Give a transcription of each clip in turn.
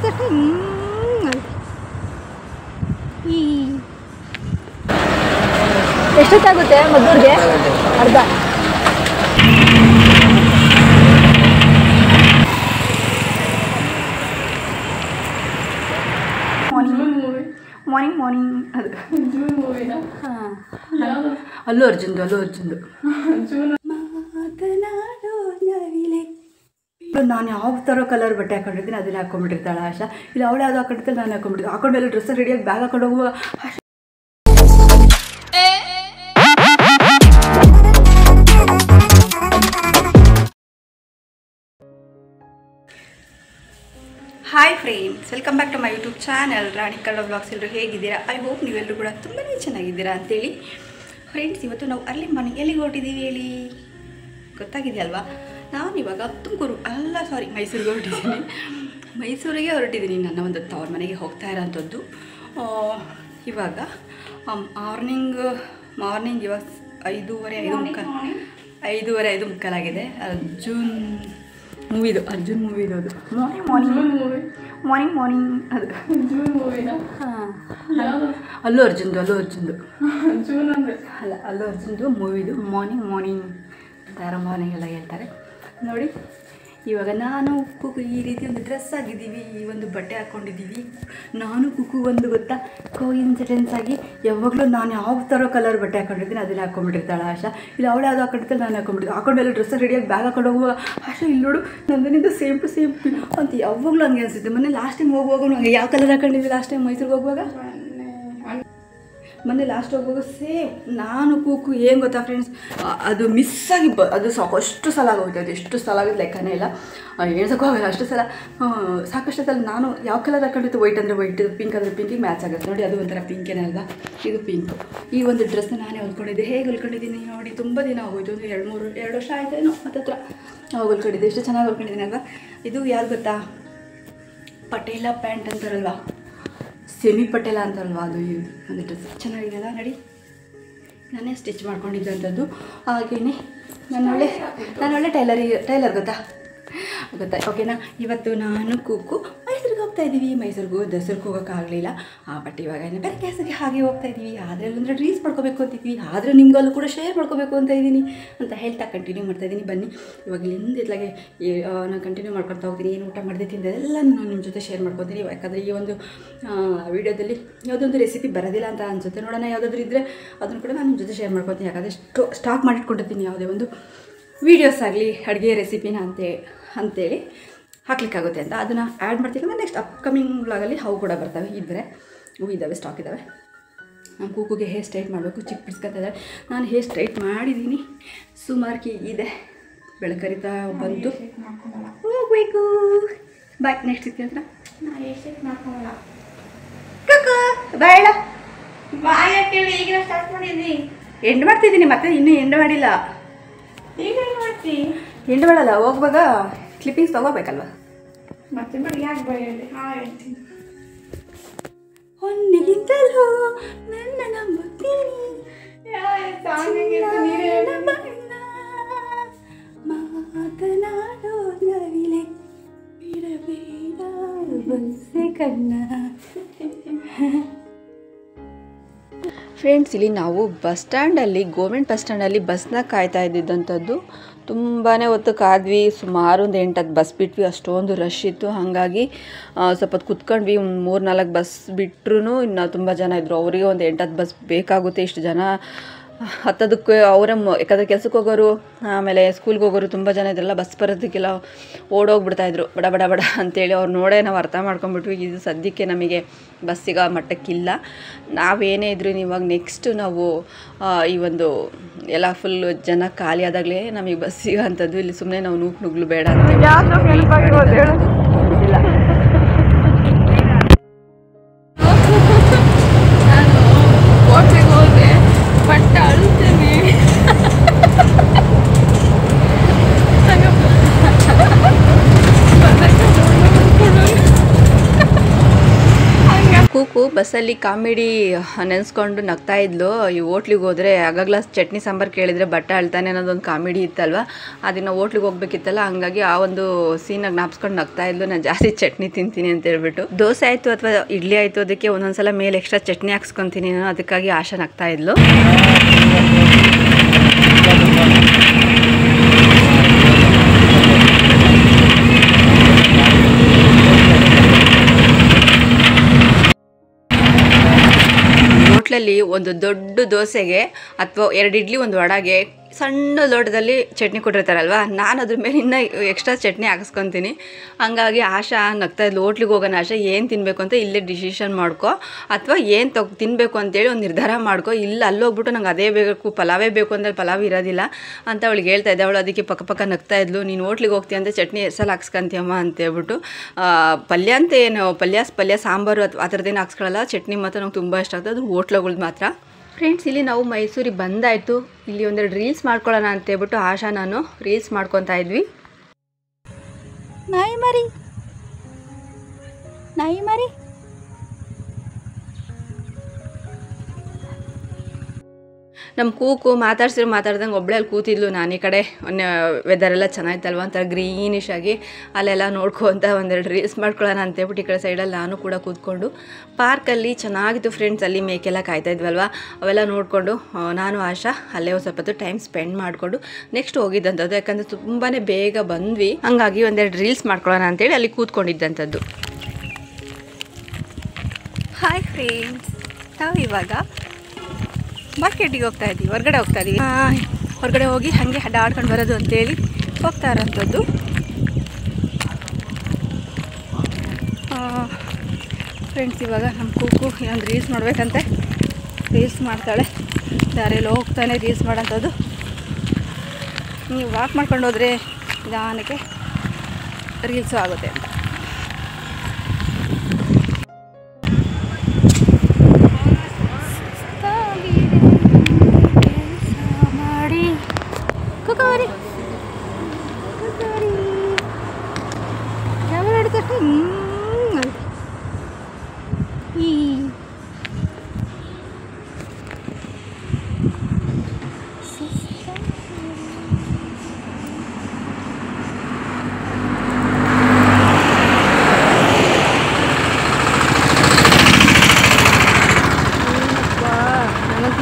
ಅಷ್ಟೇ ಎಷ್ಟೊತ್ತಾಗುತ್ತೆ ಮದ್ದೂರಿಗೆ? ಅರ್ಧ. ಮಾರ್ನಿಂಗ್ ಅದು ಹಾಂ, ಅಲ್ಲು ಅರ್ಜುನ್ದು ನಾನು ಯಾವ ಥರ ಕಲರ್ ಬಟ್ಟೆ ಹಾಕೊಂಡಿರ್ತೀನಿ ಅದನ್ನ ಹಾಕೊಂಡ್ಬಿಟ್ಟಿರ್ತಾಳೆ ಆಶಾ. ಇಲ್ಲ ಅವಳು ಯಾವ್ದು ಹಾಕೊಂಡಿರ್ತಾಳೆ, ನಾನು ಹಾಕೊಂಡ್ಬಿಡ್ತೀನಿ. ಹಾಕೊಂಡೆಲ್ಲ ಡ್ರೆಸ್ ರೆಡಿಯಾಗಿ ಬ್ಯಾಗ್ ಹಾಕೊಂಡು ಹೋಗುವ ಆಶಾ. Hi friends, welcome back to my YouTube channel Rani Kannada vlogs. ಎಲ್ಲರೂ ಹೇಗಿದ್ದೀರಾ? ಐ ಹೋಪ್ ನೀವೆಲ್ಲರೂ ಕೂಡ ತುಂಬಾ ಚೆನ್ನಾಗಿದ್ದೀರಾ ಅಂತೇಳಿ. ಫ್ರೆಂಡ್ಸ್, ಇವತ್ತು ನಾವು ಅರ್ಲಿ ಮಾರ್ನಿಂಗ್ ಎಲ್ಲಿಗೆ ಹೊರಟಿದ್ದೀವಿ ಹೇಳಿ? ಗೊತ್ತಾಗಿದೆಯಲ್ವಾ? ನಾನು ಇವಾಗ ಮೈಸೂರಿಗೆ ಹೊರಟಿದ್ದೀನಿ. ಮೈಸೂರಿಗೆ ಹೊರಟಿದ್ದೀನಿ. ನನ್ನ ಒಂದು ತವ್ರ ಮನೆಗೆ ಹೋಗ್ತಾ ಇರೋಂಥದ್ದು. ಇವಾಗ ಮಾರ್ನಿಂಗ್ ಇವಾಗ 5:45 ಮುಕ್ಕಾಲಾಗಿದೆ. ಅರ್ಜುನ್ ಮೂವಿದು ಅದು ಮಾರ್ನಿಂಗ್ ಅದು ಹಾಂ, ಅಲ್ಲು ಅರ್ಜುನ್ದು ಅಲ್ಲ, ಅಲ್ಲು ಅರ್ಜುನ್ದು ಮೂವಿದು ಮಾರ್ನಿಂಗ್ ತಾರ ಮಾರ್ನಿಂಗ್ ಎಲ್ಲ ಹೇಳ್ತಾರೆ ನೋಡಿ. ಇವಾಗ ನಾನು ಕುಕು ಈ ರೀತಿ ಒಂದು ಡ್ರೆಸ್ ಆಗಿದ್ದೀವಿ, ಈ ಒಂದು ಬಟ್ಟೆ ಹಾಕ್ಕೊಂಡಿದ್ದೀವಿ. ನಾನು ಕುಕು ಒಂದು ಗೊತ್ತಾ, ಕೋಇನ್ಸಿಡೆನ್ಸ್ ಆಗಿ ಯಾವಾಗಲೂ ನಾನು ಯಾವ ಥರ ಕಲರ್ ಬಟ್ಟೆ ಹಾಕೊಂಡಿರ್ತೀನಿ ಅದನ್ನ ಹಾಕೊಂಡ್ಬಿಟ್ಟಿರ್ತಾಳೆ ಆಶಾ. ಇಲ್ಲ ಅವಳು ಯಾವ್ದು ಹಾಕೊಂಡಿರ್ತಾಳೆ, ನಾನು ಹಾಕೊಂಡ್ಬಿಡ್ತೀನಿ. ಹಾಕೊಂಡೆಲ್ಲ ಡ್ರೆಸ್ ರೆಡಿಯಾಗಿ ಬ್ಯಾಗ್ ಹಾಕೊಂಡು ಹೋಗುವ ಆಶಾ. ಇಲ್ಲಿ ನೋಡು, ನಂದನಿಂದ ಸೇಮ್ ಟು ಸೇಮ್ ಅಂತ ಯಾವಾಗಲೂ ಹಂಗೆ ಅನಿಸುತ್ತೆ. ಮೊನ್ನೆ ಲಾಸ್ಟ್ ಟೈಮ್ ಹೋಗುವಾಗ ನಂಗೆ ಯಾವ ಕಲರ್ ಹಾಕೊಂಡಿದ್ವಿ ಲಾಸ್ಟ್ ಟೈಮ್ ಮೈಸೂರಿಗೆ ಹೋಗುವಾಗ? ಮೊನ್ನೆ ಲಾಸ್ಟ್ ಹೋಗುವಾಗ ಸೇಮ್ ನಾನು ಕೂಕು. ಏನು ಗೊತ್ತಾ ಫ್ರೆಂಡ್ಸ್, ಅದು ಮಿಸ್ಸಾಗಿ ಅದು ಸಾಕಷ್ಟು ಸಲ ಆಗೋಗುತ್ತೆ. ಅದು ಎಷ್ಟು ಸಲ ಆಗೋದು ಲೆಕ್ಕನೇ ಇಲ್ಲ, ಹೇಳ್ಸೋಕ್ಕೂ ಆಗಲ್ಲ. ಅಷ್ಟು ಸಲ ಸಾಕಷ್ಟು ಸಲ ನಾನು ಯಾವ ಕಲರ್ ಹಾಕೊಂಡಿತ್ತು, ವೈಟ್ ಅಂದರೆ ವೈಟ್, ಪಿಂಕ್ ಅಂದರೆ ಪಿಂಕಿಗೆ ಮ್ಯಾಚ್ ಆಗುತ್ತೆ ನೋಡಿ. ಅದು ಒಂಥರ ಪಿಂಕೇನೇ ಅಲ್ವಾ? ಇದು ಪಿಂಕು. ಈ ಒಂದು ಡ್ರೆಸ್ನ ನಾನೇ ಹೊಲ್ಕೊಂಡಿದ್ದೆ. ಹೇಗೆ ಹೊಲ್ಕೊಂಡಿದ್ದೀನಿ ನೋಡಿ, ತುಂಬ ದಿನ ಆಗೋಯ್ತು. ಒಂದು 2 ವರ್ಷ ಆಯ್ತೇನೋ ಹತ್ತತ್ರ ಹೊಲ್ಕೊಂಡಿದ್ದೆ. ಎಷ್ಟು ಚೆನ್ನಾಗಿ ಹೊಲ್ಕೊಂಡಿದ್ದೀನಿ ಅಲ್ವಾ? ಇದು ಯಾರು ಗೊತ್ತಾ, ಪಟೇಲ ಪ್ಯಾಂಟ್ ಅಂತಾರಲ್ವಾ, ಸೆಮಿ ಪಟೇಲ ಅಂತಾರಲ್ವ, ಅದು ಇದು ಒಂದು ಡ್ರೆಸ್ ಚೆನ್ನಾಗಿದೆಯಲ್ಲ ನೋಡಿ. ನಾನೇ ಸ್ಟಿಚ್ ಮಾಡ್ಕೊಂಡಿದ್ದಂಥದ್ದು. ಹಾಗೆಯೇ ನಾನು ಒಳ್ಳೆ ಟೈಲರ್ ಗೊತ್ತಾ. ಓಕೆನಾ? ಇವತ್ತು ನಾನು ಕೂಕು ಮೈಸೂರಿಗೆ ಹೋಗ್ತಾ ಇದ್ದೀವಿ. ಮೈಸೂರಿಗೂ ದಸರಾಗೆ ಹೋಗೋಕ್ಕಾಗಲಿಲ್ಲ, ಬಟ್ ಇವಾಗ ಬೇರೆ ಕೆಲಸಕ್ಕೆ ಹಾಗೆ ಹೋಗ್ತಾ ಇದ್ದೀವಿ. ಆದರೆ ಅಲ್ಲಂದ್ರೆ ರೀಲ್ಸ್ ಮಾಡ್ಕೋಬೇಕು ಅಂತಿದ್ವಿ, ಆದರೆ ನಿಮ್ಗಲ್ಲೂ ಕೂಡ ಶೇರ್ ಮಾಡ್ಕೋಬೇಕು ಅಂತ ಇದ್ದೀನಿ ಅಂತ ಹೇಳ್ತಾ ಕಂಟಿನ್ಯೂ ಮಾಡ್ತಾಯಿದ್ದೀನಿ. ಬನ್ನಿ, ಇವಾಗ ಇಲ್ಲಿಂದ ಇತ್ಲಾಗೆ ನಾನು ಕಂಟಿನ್ಯೂ ಮಾಡ್ಕೊತಾ ಹೋಗ್ತೀನಿ. ಏನು ಊಟ ಮಾಡಿದೆ ತಿಂದೆಲ್ಲ ನಾನು ನಿಮ್ಮ ಜೊತೆ ಶೇರ್ ಮಾಡ್ಕೊತೀನಿ. ಯಾಕಂದರೆ ಈ ಒಂದು ವೀಡಿಯೋದಲ್ಲಿ ಯಾವುದೊಂದು ರೆಸಿಪಿ ಬರೋದಿಲ್ಲ ಅಂತ ಅನಿಸುತ್ತೆ. ನೋಡೋಣ, ಯಾವುದಾದ್ರೂ ಇದ್ದರೆ ಅದನ್ನು ಕೂಡ ನಾನು ನಿಮ್ಮ ಜೊತೆ ಶೇರ್ ಮಾಡ್ಕೊತೀನಿ. ಯಾಕಂದರೆ ಸ್ಟಾಕ್ ಮಾಡಿಟ್ಕೊಂಡಿರ್ತೀನಿ ಯಾವುದೇ ಒಂದು ವೀಡಿಯೋಸ್ ಆಗಲಿ ಅಡುಗೆ ರೆಸಿಪಿನ ಅಂತೇಳಿ ಹಾಕ್ಲಿಕ್ಕಾಗುತ್ತೆ ಅಂತ. ಅದನ್ನು ಆ್ಯಡ್ ಮಾಡ್ತಿದ್ದಂದ್ರೆ ನೆಕ್ಸ್ಟ್ ಅಪ್ಕಮಿಂಗ್ ವ್ಲಾಗಲ್ಲಿ ಅವು ಕೂಡ ಬರ್ತವೆ. ಇದ್ದಾವೆ, ಸ್ಟಾಕ್ ಇದ್ದಾವೆ. ನಮ್ಮ ಕೂಗುಗೆ ಹೇರ್ ಸ್ಟ್ರೈಟ್ ಮಾಡಬೇಕು, ಚಿಕ್ಕ ಬಿಡ್ಸ್ಕೊತಾ ಇದ್ದಾರೆ. ನಾನು ಹೇರ್ ಸ್ಟ್ರೈಟ್ ಮಾಡಿದ್ದೀನಿ, ಸುಮಾರು ಇದೆ. ಬೆಳಕರಿತಾ ಬಂದು ಹೋಗ್ಬೇಕು. ಬಾಯ್, ನೆಕ್ಸ್ಟ್ ಇರ್ತೀನಿ ಹತ್ರ ನಾ ಹೇರ್ ಸ್ಟ್ರೈಟ್ ಮಾಡ್ಕೊಳ್ಳಲ್ಲ. ಬೇಡ ಬಾಯ್ ಅಂತೇಳಿ ಈಗ ಸ್ಟಾರ್ಟ್ ಮಾಡಿದ್ದೀನಿ. ಎಂಡ್ ಮಾಡ್ತಿದ್ದೀನಿ, ಮತ್ತೆ ಇನ್ನೂ ಎಂಡ್ ಮಾಡಿಲ್ಲ. ಈಗ ಎಂಡ್ ಮಾಡಲ್ಲ, ಹೋಗುವಾಗ ಕ್ಲಿಪ್ಪಿಂಗ್ಸ್ ತಗೋಬೇಕಲ್ವ? ಮತ್ತೆ ಯಾಕೆ ಬರೆಯಲಿ? ಹೇಳ್ತೀನಿ. ಹೊನ್ನಿಗಿಂತಲೂ ನನ್ನ ನಂಬುತ್ತೀನಿ, ಮಾತನಾಡೋ ನವಿಲೆ ಬಿಡಬೇಡ ಬಸ್ಸೆ ಕಣ್ಣ. ಫ್ರೆಂಡ್ಸ್, ಇಲ್ಲಿ ನಾವು ಗೌರ್ಮೆಂಟ್ ಬಸ್ ಸ್ಟ್ಯಾಂಡಲ್ಲಿ ಬಸ್ನ ಕಾಯ್ತಾ ಇದ್ದಿದ್ದಂಥದ್ದು. ತುಂಬಾ ಹೊತ್ತು ಕಾದ್ವಿ, ಸುಮಾರು ಒಂದು 8-10 ಬಸ್ ಬಿಟ್ವಿ. ಅಷ್ಟೊಂದು ರಶ್ ಇತ್ತು. ಹಾಗಾಗಿ ಸ್ವಲ್ಪ ಹೊತ್ತು ಕುತ್ಕೊಂಡ್ವಿ. 3-4 ಬಸ್ ಬಿಟ್ಟರು ಇನ್ನು ತುಂಬ ಜನ ಇದ್ದರು. ಅವರಿಗೆ ಒಂದು 8-10 ಬಸ್ ಬೇಕಾಗುತ್ತೆ. ಇಷ್ಟು ಜನ ಹತ್ತೋದಕ್ಕೆ ಯಾಕಂದರೆ ಕೆಲ್ಸಕ್ಕೆ ಹೋಗೋರು, ಆಮೇಲೆ ಸ್ಕೂಲ್ಗೆ ಹೋಗೋರು ತುಂಬ ಜನ ಇದ್ರಲ್ಲ. ಬಸ್ ಬರೋದಕ್ಕೆಲ್ಲ ಓಡೋಗ್ಬಿಡ್ತಾಯಿದ್ರು ಬಡ ಅಂತೇಳಿ. ಅವ್ರು ನೋಡೇ ನಾವು ಅರ್ಥ ಮಾಡ್ಕೊಂಡ್ಬಿಟ್ವಿ, ಇದು ಸದ್ಯಕ್ಕೆ ನಮಗೆ ಬಸ್ ಸಿಗೋ ಮಟ್ಟಕ್ಕಿಲ್ಲ. ನಾವೇನೇ ಇದ್ರೂ ಇವಾಗ ನೆಕ್ಸ್ಟು ನಾವು ಈ ಒಂದು ಎಲ್ಲ ಫುಲ್ ಜನ ಖಾಲಿ ಆದಾಗಲೇ ನಮಗೆ ಬಸ್ ಸಿಗೋ ಅಂಥದ್ದು. ಇಲ್ಲಿ ಸುಮ್ಮನೆ ನಾವು ನುಗ್ಲು ಬೇಡ ಅಂತ ಬಸ್ಸಲ್ಲಿ ಕಾಮಿಡಿ ನೆನೆಸ್ಕೊಂಡು ನಗ್ತಾ ಇದ್ಲು. ಈ ಹೋಟ್ಲಿಗೆ ಹೋದರೆ ಆಗಾಗ್ಲ ಚಟ್ನಿ ಸಾಂಬಾರು ಕೇಳಿದರೆ ಬಟ್ಟೆ ಅಳ್ತಾನೆ ಅನ್ನೋದೊಂದು ಕಾಮಿಡಿ ಇತ್ತಲ್ವ, ಅದನ್ನು ಹೋಟ್ಲಿಗೆ ಹೋಗ್ಬೇಕಿತ್ತಲ್ಲ, ಹಂಗಾಗಿ ಆ ಒಂದು ಸೀನಾಗಿ ಜ್ಞಾಪಿಸ್ಕೊಂಡು ನಗ್ತಾ ಇದ್ಲು. ನಾನು ಜಾಸ್ತಿ ಚಟ್ನಿ ತಿಂತೀನಿ ಅಂತ ಹೇಳ್ಬಿಟ್ಟು. ದೋಸೆ ಆಯಿತು ಅಥವಾ ಇಡ್ಲಿ ಆಯಿತು, ಅದಕ್ಕೆ ಒಂದೊಂದ್ಸಲ ಮೇಲೆ ಎಕ್ಸ್ಟ್ರಾ ಚಟ್ನಿ ಹಾಕ್ಸ್ಕೊತೀನಿ ನಾನು, ಅದಕ್ಕಾಗಿ ಆಶಾ ನಗ್ತಾ ಇದ್ಲು. ಹೋಟ್ಲಲ್ಲಿ ಒಂದು ದೊಡ್ಡ ದೋಸೆಗೆ ಅಥವಾ 2 ಇಡ್ಲಿ 1 ವಡೆಗೆ ಸಣ್ಣ ಲೋಟದಲ್ಲಿ ಚಟ್ನಿ ಕೊಟ್ಟಿರ್ತಾರಲ್ವ, ನಾನು ಅದ್ರ ಮೇಲೆ ಇನ್ನೂ ಎಕ್ಸ್ಟ್ರಾ ಚಟ್ನಿ ಹಾಕಿಸ್ಕೊತೀನಿ. ಹಂಗಾಗಿ ಆಶಾ ನಗ್ತಾ ಇದ್ಲು. ಹೋಟ್ಲಿಗೆ ಹೋಗೋಣ ಆಶಾ, ಏನು ತಿನ್ನಬೇಕು ಅಂತ ಇಲ್ಲೇ ಡಿಸಿಷನ್ ಮಾಡ್ಕೊ, ಅಥವಾ ಏನು ತಿನ್ನಬೇಕು ಅಂತೇಳಿ ಒಂದು ನಿರ್ಧಾರ ಮಾಡ್ಕೊ. ಇಲ್ಲ ಅಲ್ಲೋಗ್ಬಿಟ್ಟು ನಂಗೆ ಅದೇ ಬೇಕು, ಪಲಾವೇ ಬೇಕು ಅಂದರೆ ಪಲಾವ್ ಇರೋದಿಲ್ಲ ಅಂತ ಅವಳಿಗೆ ಹೇಳ್ತಾ ಇದ್ದೆ. ಅವಳು ಅದಕ್ಕೆ ಪಕ್ಕ ನಗ್ತಾ ಇದ್ಲು. ನೀನು ಹೋಟ್ಲಿಗೆ ಹೋಗ್ತೀಯ ಅಂತ ಚಟ್ನಿ ಎಷ್ಟೆಲ್ಲ ಹಾಕ್ಸ್ಕೊಂತೀಯಮ್ಮ ಅಂತೇಳ್ಬಿಟ್ಟು. ಪಲ್ಯ ಅಂತ ಏನು ಪಲ್ಯ ಸಾಂಬಾರು ಅಥವಾ ಆ ಥರದ್ದೇನು ಹಾಕ್ಸ್ಕೊಳ್ಳಲ್ಲ, ಚಟ್ನಿ ಮಾತ್ರ ನಂಗೆ ತುಂಬ ಇಷ್ಟ ಆಗ್ತದೆ, ಅದು ಹೋಟ್ಲುಗಳ್ದು ಮಾತ್ರ. ಫ್ರೆಂಡ್ಸ್, ಇಲ್ಲಿ ನಾವು ಮೈಸೂರಿಗೆ ಬಂದಾಯಿತು. ಇಲ್ಲಿ ಒಂದೆರಡು ರೀಲ್ಸ್ ಮಾಡ್ಕೊಳ್ಳೋಣ ಅಂತೇಳ್ಬಿಟ್ಟು ಆಶಾ ನಾನು ರೀಲ್ಸ್ ಮಾಡ್ಕೊತಾ ಇದ್ವಿ. ನಾಯಿ ಮರಿ ನಮ್ಮ ಕೂಕು ಮಾತಾಡ್ದಂಗೆ ಒಬ್ಬಳೆ ಅಲ್ಲಿ ಕೂತಿದ್ಲು. ನಾನು ಈ ಕಡೆ ವೆದರೆಲ್ಲ ಚೆನ್ನಾಗಿತ್ತಲ್ವ ಒಂಥರ ಗ್ರೀನಿಶ್ ಆಗಿ ಅಲ್ಲೆಲ್ಲ ನೋಡ್ಕೊತ ಒಂದೆರಡು ರೀಲ್ಸ್ ಮಾಡ್ಕೊಳ್ಳೋಣ ಅಂತೇಳ್ಬಿಟ್ಟು ಈ ಕಡೆ ಸೈಡಲ್ಲಿ ನಾನು ಕೂಡ ಕೂತ್ಕೊಂಡು ಪಾರ್ಕಲ್ಲಿ ಚೆನ್ನಾಗಿತ್ತು ಫ್ರೆಂಡ್ಸ್. ಅಲ್ಲಿ ಮೇಕೆಲ್ಲ ಕಾಯ್ತಾ ಇದ್ವಲ್ವ, ಅವೆಲ್ಲ ನೋಡಿಕೊಂಡು ನಾನು ಆಶಾ ಅಲ್ಲೇ ಒಂದು ಸ್ವಲ್ಪ ಹೊತ್ತು ಟೈಮ್ ಸ್ಪೆಂಡ್ ಮಾಡಿಕೊಂಡು ನೆಕ್ಸ್ಟ್ ಹೋಗಿದ್ದಂಥದ್ದು. ಯಾಕಂದರೆ ತುಂಬಾ ಬೇಗ ಬಂದ್ವಿ, ಹಂಗಾಗಿ ಒಂದೆರಡು ರೀಲ್ಸ್ ಮಾಡ್ಕೊಳ್ಳೋಣ ಅಂತೇಳಿ ಅಲ್ಲಿ ಕೂತ್ಕೊಂಡಿದ್ದಂಥದ್ದು. ಹಾಯ್ ಫ್ರೆಂಡ್ಸ್, ನಾವು ಇವಾಗ ಮಾರ್ಕೆಟಿಗೆ ಹೋಗ್ತಾ ಇದ್ದೀವಿ, ಹೊರಗಡೆ ಹೋಗ್ತಾ ಇದ್ದೀವಿ. ಹೊರಗಡೆ ಹೋಗಿ ಹಾಗೆ ಆಡ್ಕೊಂಡು ಬರೋದು ಅಂತೇಳಿ ಹೋಗ್ತಾ ಇರೋಂಥದ್ದು. ಫ್ರೆಂಡ್ಸ್, ಇವಾಗ ನಮ್ಮ ಕೂಕು ಇನ್ನೊಂದು ರೀಲ್ಸ್ ಮಾಡಬೇಕಂತೆ, ರೀಲ್ಸ್ ಮಾಡ್ತಾಳೆ. ದಾರಿಯಲ್ಲಿ ಹೋಗ್ತಾನೆ ರೀಲ್ಸ್ ಮಾಡೋಂಥದ್ದು. ನೀವು ವಾಕ್ ಮಾಡ್ಕೊಂಡು ಹೋದರೆ ನಿಧಾನಕ್ಕೆ ರೀಲ್ಸು ಆಗುತ್ತೆ ಅಂತ.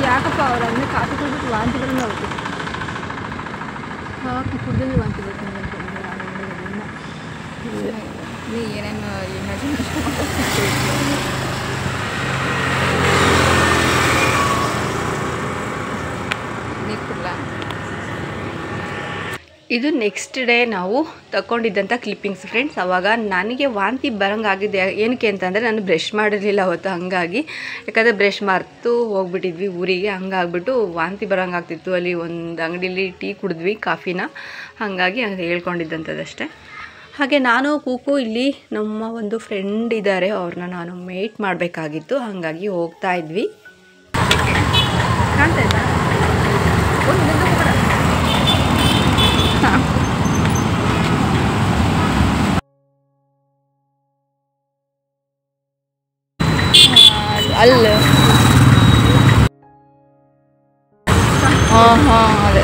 ಯಾಕಪ್ಪ ಅವ್ರು ಅಂದರೆ ಕಾಫಿ ಕುಡಿದ್ಬಿಟ್ಟು ವಾಂತಿ ಬರೋದು ಅವ್ರಿಗೆ. ಕಾಫಿ ಕುಡಿದ್ರೆ ವಾಂತಿ ಬೇಕು ನೀ ಏನೇನು ಇಮ್ಯಾಜಿನೇಷನ್ ನೀರು ಕೊಡಲ್ಲ. ಇದು ನೆಕ್ಸ್ಟ್ ಡೇ ನಾವು ತಗೊಂಡಿದ್ದಂಥ ಕ್ಲಿಪ್ಪಿಂಗ್ಸ್ ಫ್ರೆಂಡ್ಸ್. ಆವಾಗ ನನಗೆ ವಾಂತಿ ಬರೋಂಗಾಗಿದೆ. ಏನಕ್ಕೆ ಅಂತಂದರೆ ನಾನು ಬ್ರಷ್ ಮಾಡಿರಲಿಲ್ಲ ಅವತ್ತು, ಹಂಗಾಗಿ. ಯಾಕಂದರೆ ಬ್ರಷ್ ಮರೆತು ಹೋಗ್ಬಿಟ್ಟಿದ್ವಿ ಊರಿಗೆ, ಹಂಗಾಗ್ಬಿಟ್ಟು ವಾಂತಿ ಬರೋಂಗಾಗ್ತಿತ್ತು. ಅಲ್ಲಿ ಒಂದು ಅಂಗಡಿಲಿ ಟೀ ಕುಡಿದ್ವಿ, ಕಾಫಿನ, ಹಾಗಾಗಿ ಹೇಳ್ಕೊಂಡಿದ್ದಂಥದ್ದಷ್ಟೇ. ಹಾಗೆ ನಾನು ಕೂಕು ಇಲ್ಲಿ ನಮ್ಮ ಒಂದು ಫ್ರೆಂಡ್ ಇದ್ದಾರೆ, ಅವ್ರನ್ನ ನಾನು ಮೀಟ್ ಮಾಡಬೇಕಾಗಿತ್ತು, ಹಾಗಾಗಿ ಹೋಗ್ತಾ ಇದ್ವಿ. ಕಾಣ್ತಾ ಇದ್ದ ಅಲ್ಲ. ಹಾಂ ಅದೇ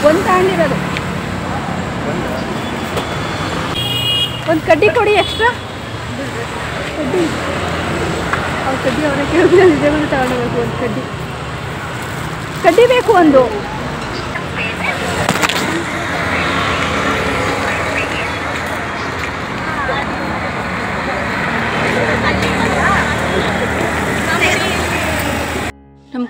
ಒಂದು ತಗೊಂಡಿರೋದು. ಒಂದು ಕಡ್ಡಿ ಕೊಡಿ ಎಕ್ಸ್ಟ್ರಾ ಕಡ್ಡಿ. ಅವ್ರು ಕಡ್ಡಿ ಅವರ ಕೇಳಿದ್ರೆ ತಗೊಂಡೋಗ್ಬೇಕು. ಒಂದು ಕಡ್ಡಿ ಬೇಕು ಒಂದು.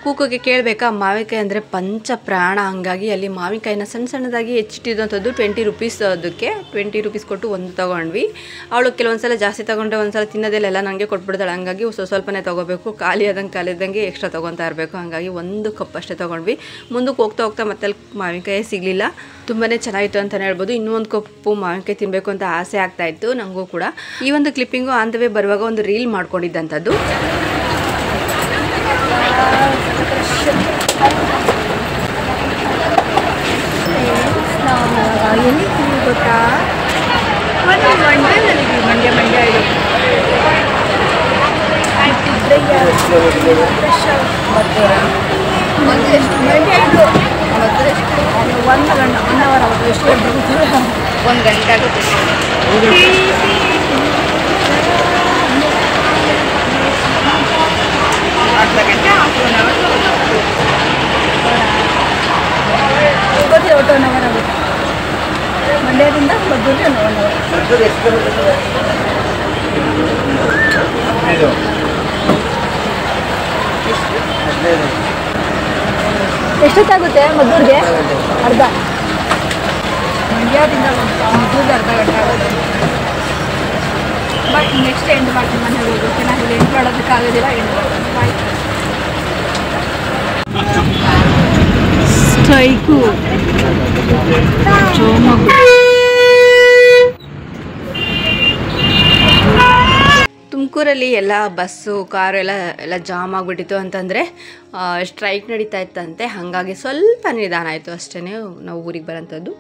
ಕೂಕೋಗೆ ಕೇಳಬೇಕಾ, ಮಾವಿನಕಾಯಿ ಅಂದರೆ ಪಂಚ ಪ್ರಾಣ, ಹಂಗಾಗಿ ಅಲ್ಲಿ ಮಾವಿನಕಾಯಿನ ಸಣ್ಣ ಸಣ್ಣದಾಗಿ ಹೆಚ್ಚಿಟ್ಟಿದ್ದಂಥದ್ದು 20 ರೂಪೀಸ್. ಅದಕ್ಕೆ 20 ರೂಪೀಸ್ ಕೊಟ್ಟು ಒಂದು ತೊಗೊಂಡ್ವಿ. ಅವಳು ಕೆಲವೊಂದು ಸಲ ಜಾಸ್ತಿ ತೊಗೊಂಡ್ರೆ ಒಂದು ಸಲ ತಿನ್ನೋದೆಲ್ಲ ನನಗೆ ಕೊಟ್ಬಿಡ್ತಾಳೆ, ಹಂಗಾಗಿ ಸ್ವಲ್ಪನೇ ತೊಗೋಬೇಕು, ಖಾಲಿ ಆದಂಗೆ ಎಕ್ಸ್ಟ್ರಾ ತೊಗೊತಾ ಇರಬೇಕು. ಹಾಗಾಗಿ ಒಂದು ಕಪ್ ಅಷ್ಟೇ ತೊಗೊಂಡ್ವಿ. ಮುಂದಕ್ಕೆ ಹೋಗ್ತಾ ಮತ್ತೆ ಅಲ್ಲಿ ಮಾವಿನಕಾಯಿ ಸಿಗಲಿಲ್ಲ. ತುಂಬಾ ಚೆನ್ನಾಗಿತ್ತು ಅಂತಲೇ ಹೇಳ್ಬೋದು. ಇನ್ನೂ ಒಂದು ಕಪ್ಪು ಮಾವಿನಕಾಯಿ ತಿನ್ನಬೇಕು ಅಂತ ಆಸೆ ಆಗ್ತಾಯಿತ್ತು ನನಗೂ ಕೂಡ. ಈ ಒಂದು ಕ್ಲಿಪ್ಪಿಂಗು ಆನ್ ದ ವೇ ಬರುವಾಗ ಒಂದು ರೀಲ್ ಮಾಡ್ಕೊಂಡಿದ್ದಂಥದ್ದು. ಎಲ್ಲಿ ಗೊತ್ತಾ, ಮಂಡ್ಯ ಇದು ಒಂದು ಗಂಟೆ ಆಗುತ್ತೆ. ಒಟ್ಟು 1 ಅವರ್ ಆಗುತ್ತೆ. ಮಂಡ್ಯದಿಂದ ಮದ್ದೂರಿಗೆ 1 ಅವರ್. ಎಷ್ಟೊತ್ತಾಗುತ್ತೆ ಮದ್ದೂರಿಗೆ? ಅರ್ಧ. ಮಂಡ್ಯದಿಂದ ಮದ್ದೂರಿಗೆ ಅರ್ಧ ಗಂಟೆ ಆಗುತ್ತೆ. ಬಟ್ ನೆಕ್ಸ್ಟ್ ಎಂಡ್ ಮಾಡ್ತೀನಿ ಮನೆ ಹೋಗೋದು. ನಾನು ಇಲ್ಲಿ ಎಂಡ್ ಮಾಡೋದಕ್ಕಾಗೋದಿಲ್ಲ. ಎಂಡ್ ಮಾಡೋದು ಬಾಯ್. ಸ್ಟ್ರೈಕು ತುಮಕೂರಲ್ಲಿ ಎಲ್ಲ ಬಸ್ಸು ಕಾರು ಎಲ್ಲ ಜಾಮ್ ಆಗಿಬಿಟ್ಟಿತ್ತು. ಅಂತಂದರೆ ಸ್ಟ್ರೈಕ್ ನಡೀತಾ ಇತ್ತಂತೆ, ಹಾಗಾಗಿ ಸ್ವಲ್ಪ ನಿಧಾನ ಆಯಿತು ಅಷ್ಟೇ ನಾವು ಊರಿಗೆ ಬರೋಂಥದ್ದು.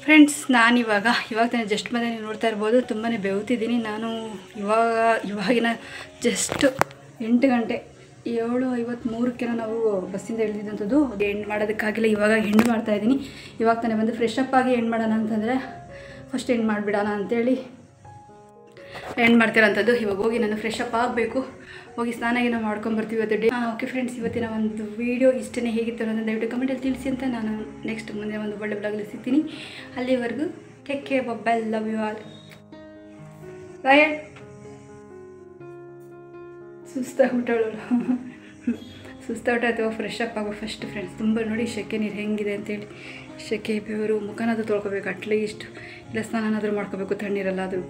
ಫ್ರೆಂಡ್ಸ್, ನಾನಿವಾಗ ತಾನೇ ಜಸ್ಟ್ ಮತ್ತೆ ನೀವು ನೋಡ್ತಾ ಇರ್ಬೋದು, ತುಂಬಾ ಬೆವುತಿದ್ದೀನಿ ನಾನು. ಇವಾಗಿನ ಜಸ್ಟ್ 8 ಗಂಟೆ 7:53 ನಾವು ಬಸ್ಸಿಂದ ಇಳಿದಿದ್ದಂಥದ್ದು. ಎಂಡ್ ಮಾಡೋದಕ್ಕಾಗಿಲ್ಲ, ಇವಾಗ ಎಂಡ್ ಮಾಡ್ತಾಯಿದ್ದೀನಿ. ಇವಾಗ ತಾನೇ ಬಂದು ಫ್ರೆಶ್ ಅಪ್ ಆಗಿ ಎಂಡ್ ಮಾಡೋಣ ಅಂತಂದರೆ ಫಸ್ಟ್ ಎಂಡ್ ಮಾಡಿಬಿಡೋಣ ಅಂಥೇಳಿ ಎಂಡ್ ಮಾಡ್ತಿರೋಂಥದ್ದು. ಇವಾಗ ಹೋಗಿ ನಾನು ಫ್ರೆಶ್ ಅಪ್ ಆಗಬೇಕು, ಹೋಗಿ ಸ್ನಾನ ಮಾಡ್ಕೊಂಬರ್ತೀವಿ ಇವತ್ತು ಡೇ. ಓಕೆ ಫ್ರೆಂಡ್ಸ್, ಇವತ್ತಿನ ಒಂದು ವೀಡಿಯೋ ಇಷ್ಟೇ. ಹೇಗಿತ್ತು ಅನ್ನೋದನ್ನು ದಯವಿಟ್ಟು ಕಮೆಂಟಲ್ಲಿ ತಿಳಿಸಿ ಅಂತ. ನಾನು ನೆಕ್ಸ್ಟ್ ಮುಂದೆ ಒಂದು ಒಳ್ಳೆ ಬ್ಲಾಗಲ್ಲಿ ಸಿಗ್ತೀನಿ. ಅಲ್ಲಿವರೆಗೂ take care, bye, love you all. Bye. ಸುಸ್ತಾಗ್ಬಿಟ್ಟು ಫ್ರೆಶ್ ಅಪ್ ಆಗೋ ಫಸ್ಟ್ ಫ್ರೆಂಡ್ಸ್. ತುಂಬ ನೋಡಿ ಸೆಕೆ ನೀರು ಹೆಂಗಿದೆ ಅಂತೇಳಿ. ಸೆಕೆ ಬೆವರು ಮುಖನಾದರೂ ತೊಳ್ಕೊಬೇಕು ಅಟ್ಲೀಸ್ಟ್, ಇಲ್ಲ ಸ್ನಾನನಾದರೂ ಮಾಡ್ಕೋಬೇಕು ತಣ್ಣೀರಲ್ಲಾದರೂ.